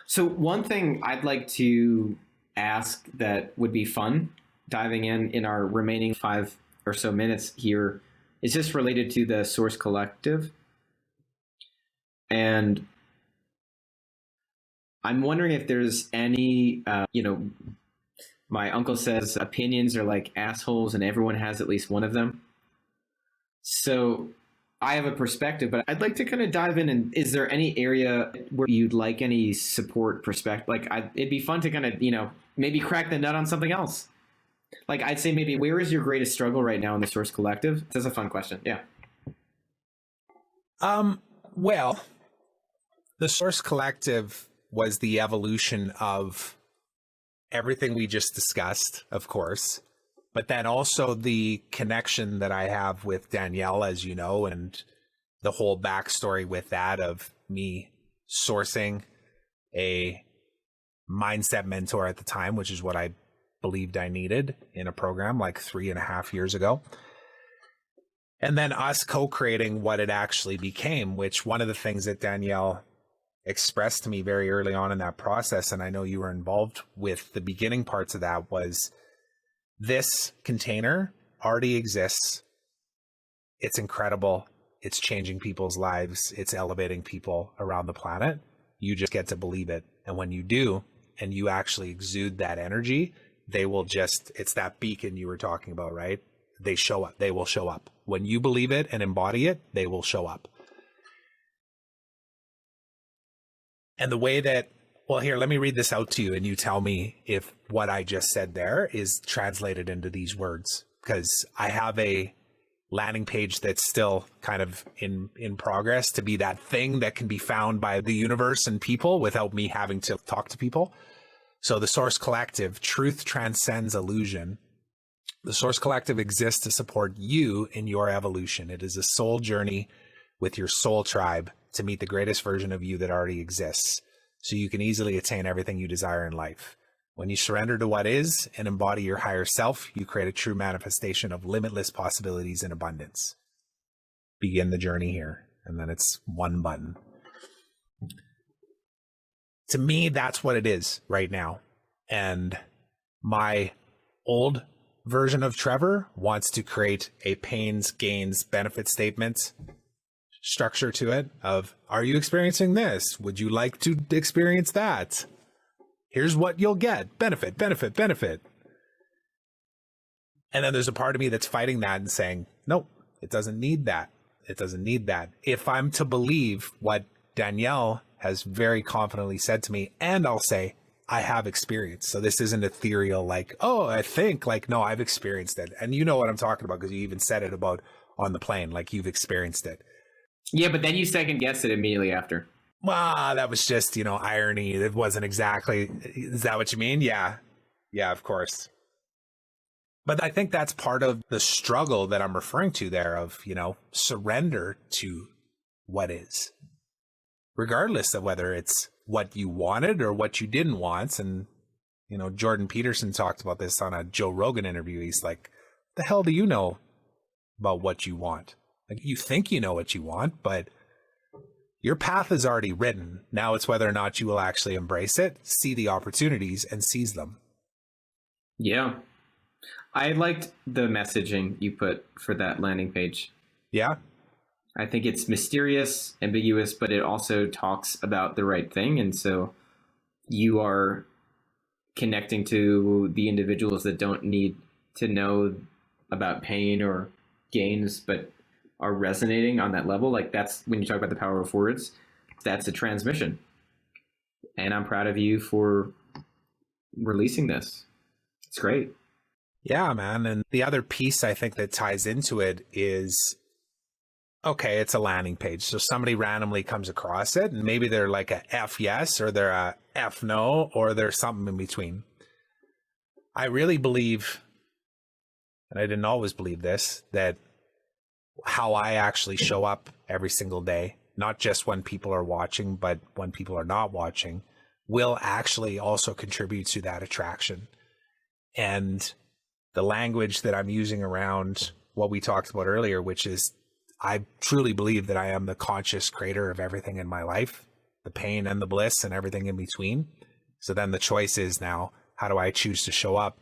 So one thing I'd like to ask that would be fun, diving in our remaining 5 or so minutes here, is just related to the Source Collective. And I'm wondering if there's any, my uncle says opinions are like assholes and everyone has at least one of them. So I have a perspective, but I'd like to kind of dive in. And is there any area where you'd like any support perspective? Like, it'd be fun to kind of, maybe crack the nut on something else. Like, I'd say maybe where is your greatest struggle right now in the Source Collective? That's a fun question. Yeah. Well, the Source Collective was the evolution of everything we just discussed, of course, but then also the connection that I have with Danielle, as you know, and the whole backstory with that of me sourcing a mindset mentor at the time, which is what I believed I needed in a program like 3.5 years ago. And then us co-creating what it actually became, which one of the things that Danielle expressed to me very early on in that process, and I know you were involved with the beginning parts of that, was this container already exists. It's incredible. It's changing people's lives. It's elevating people around the planet. You just get to believe it. And when you do, and you actually exude that energy, they will just, it's that beacon you were talking about, right? They show up. They will show up. When you believe it and embody it, they will show up. And the way that, well, here, let me read this out to you and you tell me if what I just said there is translated into these words, because I have a landing page that's still kind of in progress to be that thing that can be found by the universe and people without me having to talk to people. So the Source Collective, truth transcends illusion. The Source Collective exists to support you in your evolution. It is a soul journey with your soul tribe to meet the greatest version of you that already exists, so you can easily attain everything you desire in life. When you surrender to what is and embody your higher self, you create a true manifestation of limitless possibilities and abundance. Begin the journey here. And then it's one button. To me, that's what it is right now. And my old version of Trevor wants to create a pains, gains, benefit statement structure to it of, are you experiencing this? Would you like to experience that? Here's what you'll get. Benefit, benefit, benefit. And then there's a part of me that's fighting that and saying, nope, it doesn't need that. It doesn't need that. If I'm to believe what Danielle has very confidently said to me, and I'll say, I have experience. So this isn't ethereal, like, oh, I think, like, no, I've experienced it. And you know what I'm talking about because you even said it about on the plane, like you've experienced it. Yeah, but then you second guessed it immediately after. Well, that was just, irony. It wasn't exactly, is that what you mean? Yeah. Yeah, of course. But I think that's part of the struggle that I'm referring to there of, surrender to what is, regardless of whether it's what you wanted or what you didn't want. And, Jordan Peterson talked about this on a Joe Rogan interview. He's like, the hell do you know about what you want? Like, you think you know what you want, but your path is already written. Now it's whether or not you will actually embrace it, see the opportunities, and seize them. Yeah. I liked the messaging you put for that landing page. Yeah. I think it's mysterious, ambiguous, but it also talks about the right thing. And so you are connecting to the individuals that don't need to know about pain or gains, but are resonating on that level. Like, that's when you talk about the power of words, that's a transmission. And I'm proud of you for releasing this. It's great. Yeah, man. And the other piece I think that ties into it is, okay, it's a landing page. So somebody randomly comes across it and maybe they're like a F yes, or they're a F no, or there's something in between. I really believe, and I didn't always believe this, that how I actually show up every single day, not just when people are watching, but when people are not watching, will actually also contribute to that attraction. And the language that I'm using around what we talked about earlier, which is I truly believe that I am the conscious creator of everything in my life, the pain and the bliss and everything in between. So then the choice is now, how do I choose to show up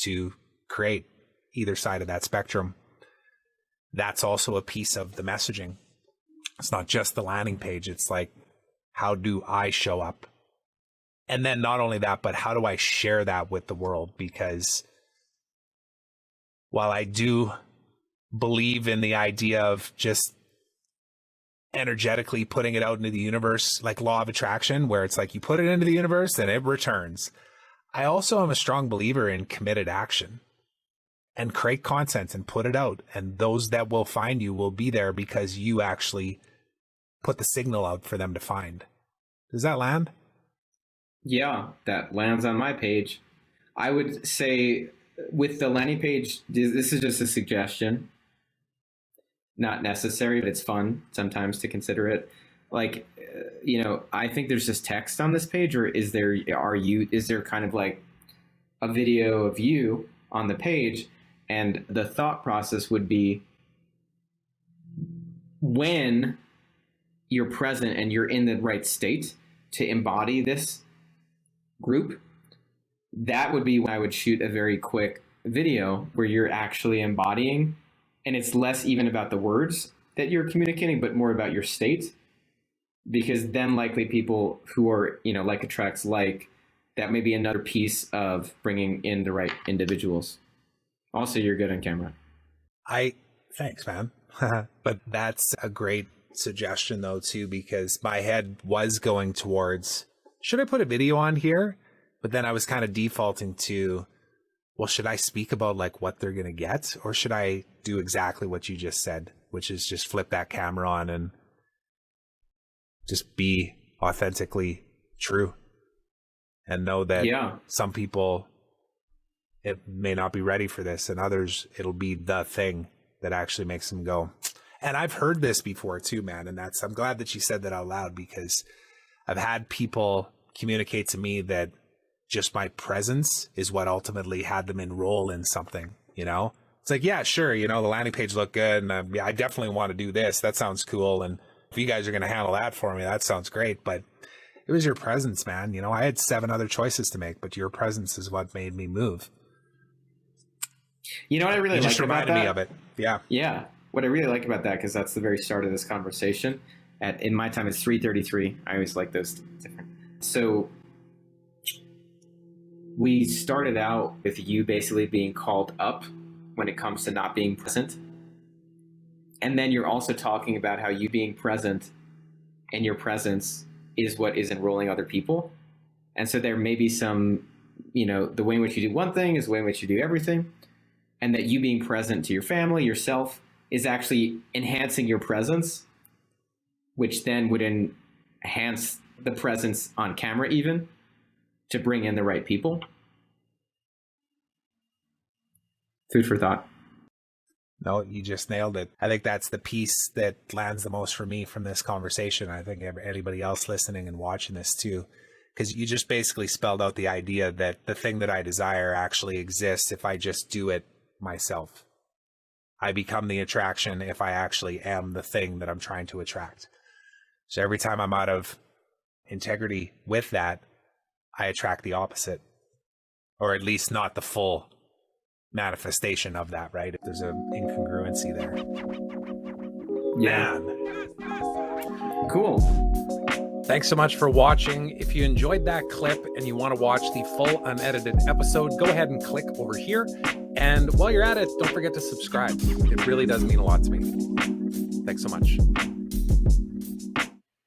to create either side of that spectrum? That's also a piece of the messaging. It's not just the landing page. It's like, how do I show up? And then not only that, but how do I share that with the world? Because while I do believe in the idea of just energetically putting it out into the universe, like law of attraction, where it's like you put it into the universe and it returns, I also am a strong believer in committed action. And create content and put it out. And those that will find you will be there because you actually put the signal out for them to find. Does that land? Yeah, that lands on my page. I would say with the landing page, this is just a suggestion. Not necessary, but it's fun sometimes to consider it. Like, I think there's just text on this page, or is there kind of like a video of you on the page? And the thought process would be, when you're present and you're in the right state to embody this group, that would be when I would shoot a very quick video where you're actually embodying. And it's less even about the words that you're communicating, but more about your state. Because then likely people who are, like attracts like, that may be another piece of bringing in the right individuals. Also, you're good on camera. Thanks, man. But that's a great suggestion though, too, because my head was going towards, should I put a video on here? But then I was kind of defaulting to, well, should I speak about like what they're going to get? Or should I do exactly what you just said, which is just flip that camera on and just be authentically true and know that some people, it may not be ready for this, and others, it'll be the thing that actually makes them go. And I've heard this before too, man. And I'm glad that you said that out loud, because I've had people communicate to me that just my presence is what ultimately had them enroll in something, It's like, yeah, sure. The landing page looked good. And I definitely want to do this. That sounds cool. And if you guys are going to handle that for me, that sounds great. But it was your presence, man. I had 7 other choices to make, but your presence is what made me move. You know what I really like about that? Just reminded me of it. Yeah. Yeah. What I really like about that, because that's the very start of this conversation. In my time, it's 3:33. I always like those different. So we started out with you basically being called up when it comes to not being present. And then you're also talking about how you being present and your presence is what is enrolling other people. And so there may be some, the way in which you do one thing is the way in which you do everything. And that you being present to your family, yourself, is actually enhancing your presence, which then would enhance the presence on camera even, to bring in the right people. Food for thought. No, you just nailed it. I think that's the piece that lands the most for me from this conversation. I think anybody else listening and watching this too, because you just basically spelled out the idea that the thing that I desire actually exists if I just do it myself. I become the attraction if I actually am the thing that I'm trying to attract. So every time I'm out of integrity with that, I attract the opposite, or at least not the full manifestation of that, right? If there's an incongruency there. Yeah. Man. Cool. Thanks so much for watching. If you enjoyed that clip and you want to watch the full unedited episode, go ahead and click over here. And while you're at it, don't forget to subscribe. It really does mean a lot to me. Thanks so much.